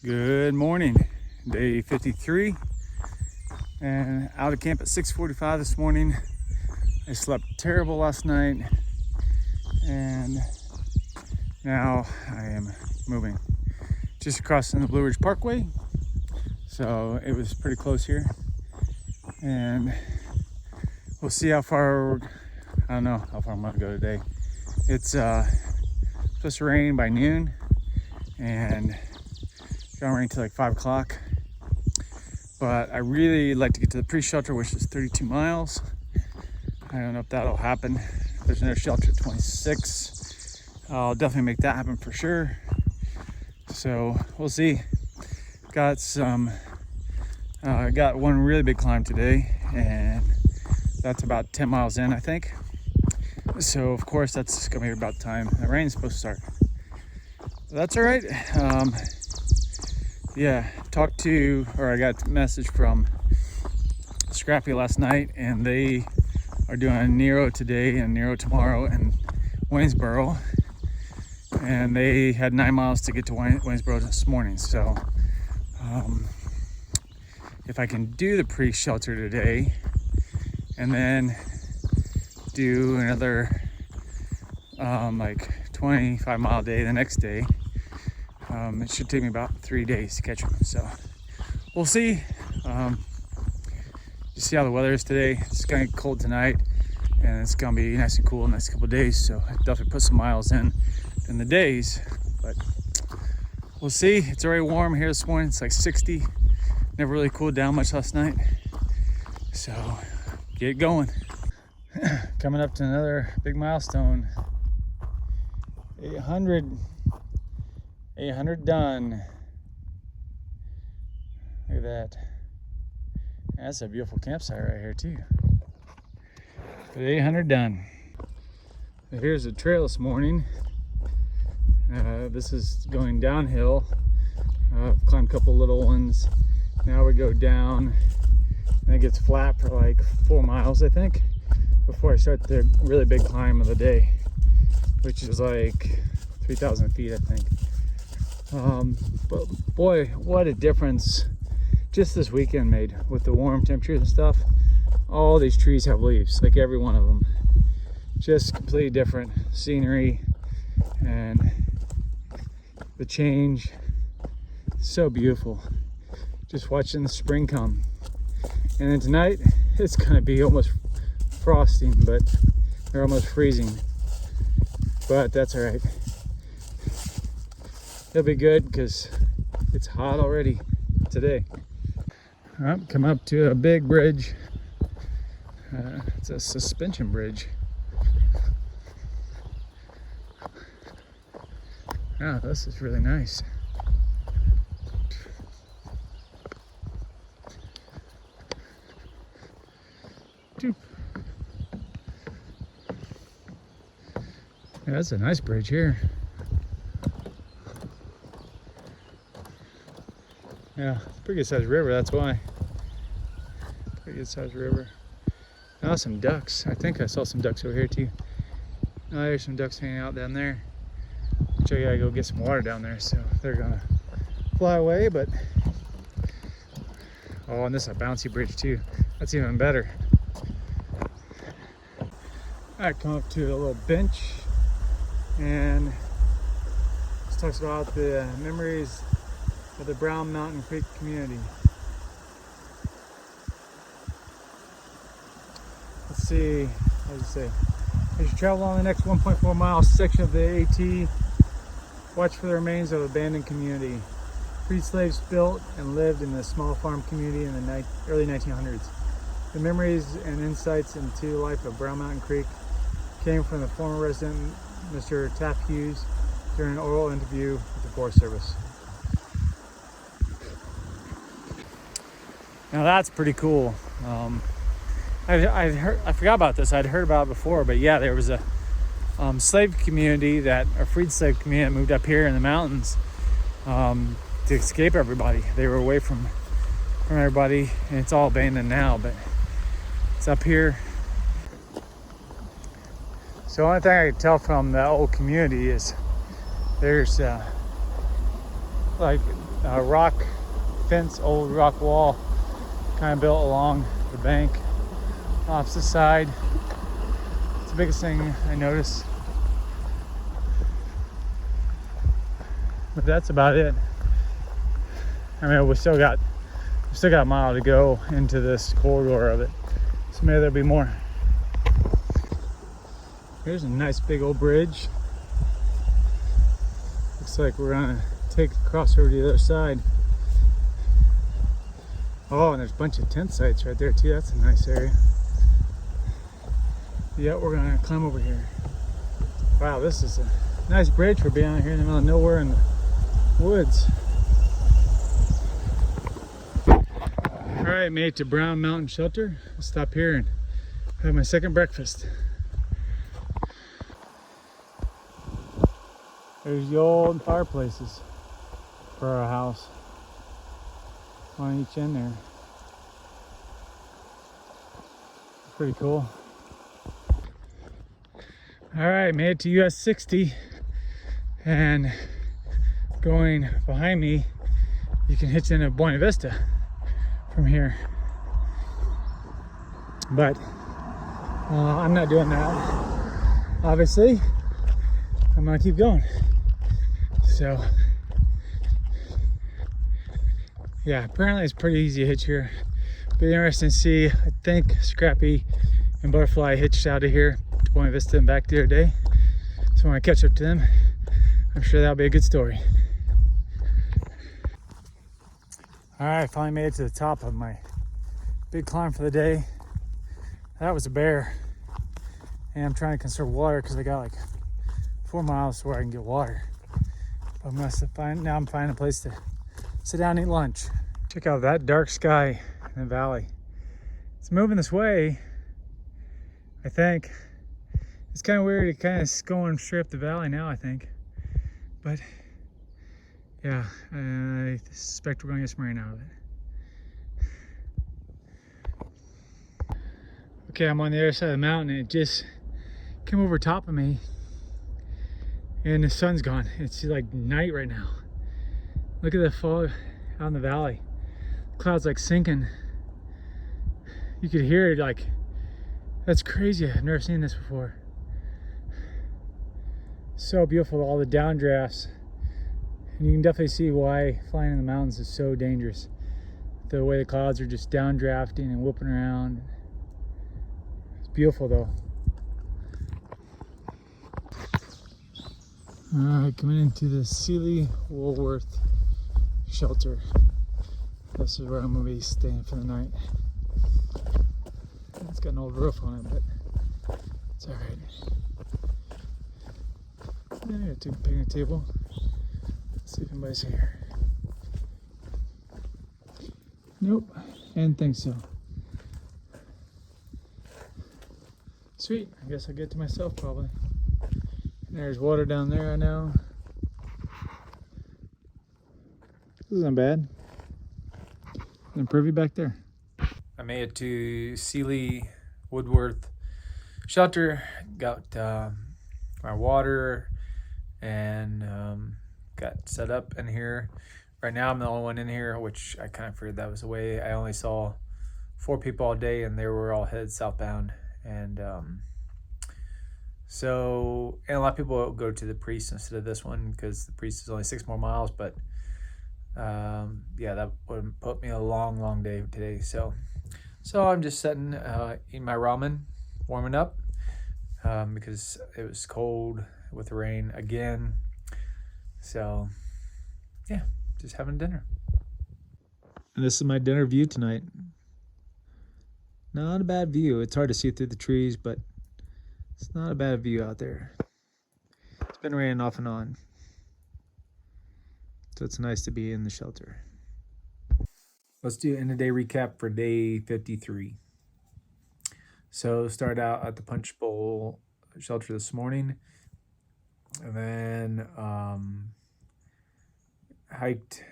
Good morning, day 53, and out of camp at 6:45 this morning. I slept terrible last night, and now I am moving just crossing the Blue Ridge Parkway, so it was pretty close here, and we'll see how far. I don't know how far I'm gonna go today. It's supposed to rain by noon, and gonna rain till like 5 o'clock. But I really like to get to the pre-shelter, which is 32 miles. I don't know if that'll happen. There's another shelter at 26. I'll definitely make that happen for sure. So we'll see. Got one really big climb today, and that's about 10 miles in, I think. So of course that's gonna be about the time the rain's supposed to start. That's all right. Yeah, I got a message from Scrappy last night, and they are doing a Nero today and Nero tomorrow in Waynesboro, and they had 9 miles to get to Waynesboro this morning. So if I can do the pre-shelter today and then do another like 25-mile day the next day, it should take me about 3 days to catch them. So we'll see. You see how the weather is today. It's gonna get cold tonight, and it's gonna be nice and cool in the next couple of days. So I definitely put some miles in the days, but we'll see. It's already warm here this morning. It's like 60. Never really cooled down much last night. So get going. Coming up to another big milestone. 800 done. Look at that. That's a beautiful campsite right here too. But 800 done. So here's the trail this morning. This is going downhill. I've climbed a couple little ones. Now we go down, and it gets flat for like 4 miles, I think, before I start the really big climb of the day, which is like 3,000 feet, I think. But boy, what a difference just this weekend made with the warm temperatures and stuff. All these trees have leaves, like every one of them. Just completely different scenery, and the change, so beautiful. Just watching the spring come. And then tonight, it's gonna be almost frosting, but they're almost freezing. But that's all right. It'll be good because it's hot already today. I'm coming up to a big bridge. It's a suspension bridge. Yeah, this is really nice. Yeah, that's a nice bridge here. Yeah, it's a pretty good sized river, that's why. Pretty good sized river. Now some ducks. I think I saw some ducks over here too. Oh, there's some ducks hanging out down there. Which I gotta go get some water down there, so they're gonna fly away, but oh, and this is a bouncy bridge too. That's even better. Alright, come up to a little bench, and this talks about the memories of the Brown Mountain Creek community. Let's see, what does it say? As you travel along the next 1.4 mile section of the AT, watch for the remains of abandoned community. Freed slaves built and lived in the small farm community in the early 1900s. The memories and insights into the life of Brown Mountain Creek came from the former resident, Mr. Taft Hughes, during an oral interview with the Forest Service. Now that's pretty cool. I forgot about this. I'd heard about it before, but yeah, there was a slave community a freed slave community that moved up here in the mountains to escape everybody. They were away from everybody, and it's all abandoned now, but it's up here. So the only thing I could tell from the old community is there's like rock fence, old rock wall, kind of built along the bank, opposite side. It's the biggest thing I noticed. But that's about it. I mean, we still got a mile to go into this corridor of it, so maybe there'll be more. Here's a nice big old bridge. Looks like we're gonna take the crossover to the other side. Oh, and there's a bunch of tent sites right there too. That's a nice area. Yeah, we're gonna climb over here. Wow, this is a nice bridge for being out here in the middle of nowhere in the woods. All right, made it to Brown Mountain Shelter. I'll stop here and have my second breakfast. There's the old fireplaces for our house. On each end there. Pretty cool. All right, made it to US 60, and going behind me, you can hitch into Buena Vista from here. But I'm not doing that. Obviously, I'm gonna keep going. So yeah, apparently it's pretty easy to hitch here. Be interesting to see. I think Scrappy and Butterfly hitched out of here to Buena Vista and back the other day. So when I catch up to them, I'm sure that'll be a good story. All right, finally made it to the top of my big climb for the day. That was a bear. And I'm trying to conserve water because I got like 4 miles to where I can get water. But I'm finding a place to sit down and eat lunch. Check out that dark sky in the valley. It's moving this way, I think. It's kind of weird. It kind of going straight up the valley now, I think. But yeah, I suspect we're going to get some rain out of it. Okay, I'm on the other side of the mountain, and it just came over top of me, and the sun's gone. It's like night right now. Look at the fog out in the valley. The clouds like sinking. You could hear it. Like, that's crazy. I've never seen this before. So beautiful, all the downdrafts. And you can definitely see why flying in the mountains is so dangerous. The way the clouds are just downdrafting and whooping around. It's beautiful though. All right, coming into the Seeley Woolworth shelter. This is where I'm gonna be staying for the night. It's got an old roof on it, but it's all right. Yeah, I got a picnic table. Let's see if anybody's here. Nope, I didn't think so. Sweet, I guess I'll get to myself probably. There's water down there, I know. This isn't bad. And privy back there. I made it to Seeley Woolworth shelter. Got my water and got set up in here. Right now I'm the only one in here, which I kind of figured that was the way. I only saw 4 people all day, and they were all headed southbound. And and a lot of people go to the Priest instead of this one because the Priest is only 6 more miles. But yeah, that would put me a long day today. So I'm just sitting, eating my ramen, warming up because it was cold with the rain again. So yeah, just having dinner. And this is my dinner view tonight. Not a bad view. It's hard to see through the trees, but it's not a bad view out there. It's been raining off and on, so it's nice to be in the shelter. Let's do an end of day recap for day 53. So started out at the Punch Bowl shelter this morning, and then hiked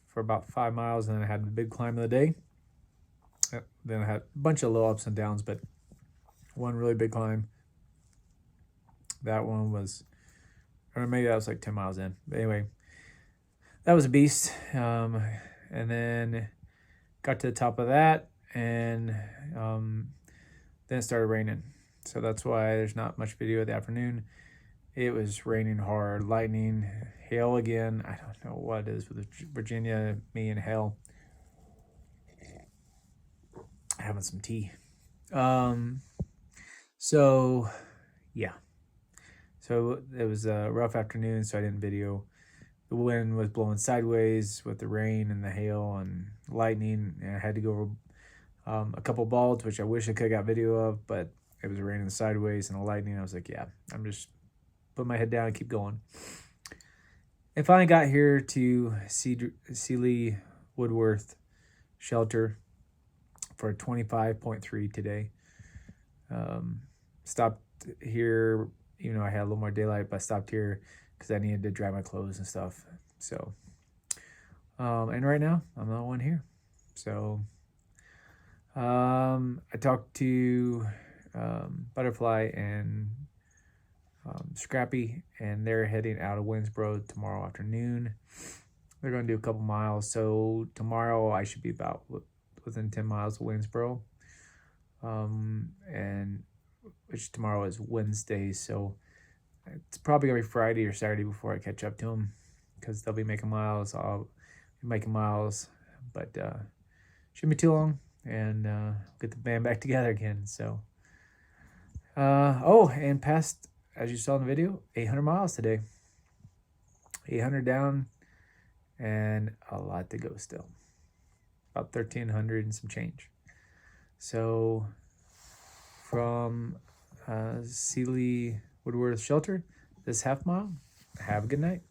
for about 5 miles, and then I had the big climb of the day. Then I had a bunch of little ups and downs, but one really big climb. That one was, or maybe that was like 10 miles in. But anyway, that was a beast. And then got to the top of that, and then it started raining. So that's why there's not much video of the afternoon. It was raining hard, lightning, hail again. I don't know what it is with Virginia, me and hail. Having some tea. So yeah. So it was a rough afternoon, so I didn't video. The wind was blowing sideways with the rain and the hail and lightning, and I had to go over a couple balls, which I wish I could have got video of, but it was raining sideways and the lightning. I was like, yeah, I'm just put my head down and keep going. And finally got here to Seeley Woolworth shelter for 25.3 today. Stopped here, even though I had a little more daylight, but I stopped here because I needed to dry my clothes and stuff. So, and right now I'm the one here. So, I talked to Butterfly and Scrappy, and they're heading out of Winsboro tomorrow afternoon. They're going to do a couple miles. So tomorrow I should be about within 10 miles of Winsboro. And which tomorrow is Wednesday. So it's probably going to be Friday or Saturday before I catch up to them, because they'll be making miles. I'll be making miles, but shouldn't be too long, and get the band back together again. So, and past, as you saw in the video, 800 miles today. 800 down, and a lot to go still. About 1,300 and some change. So, from Seeley Woolworth shelter, this half mile. Have a good night.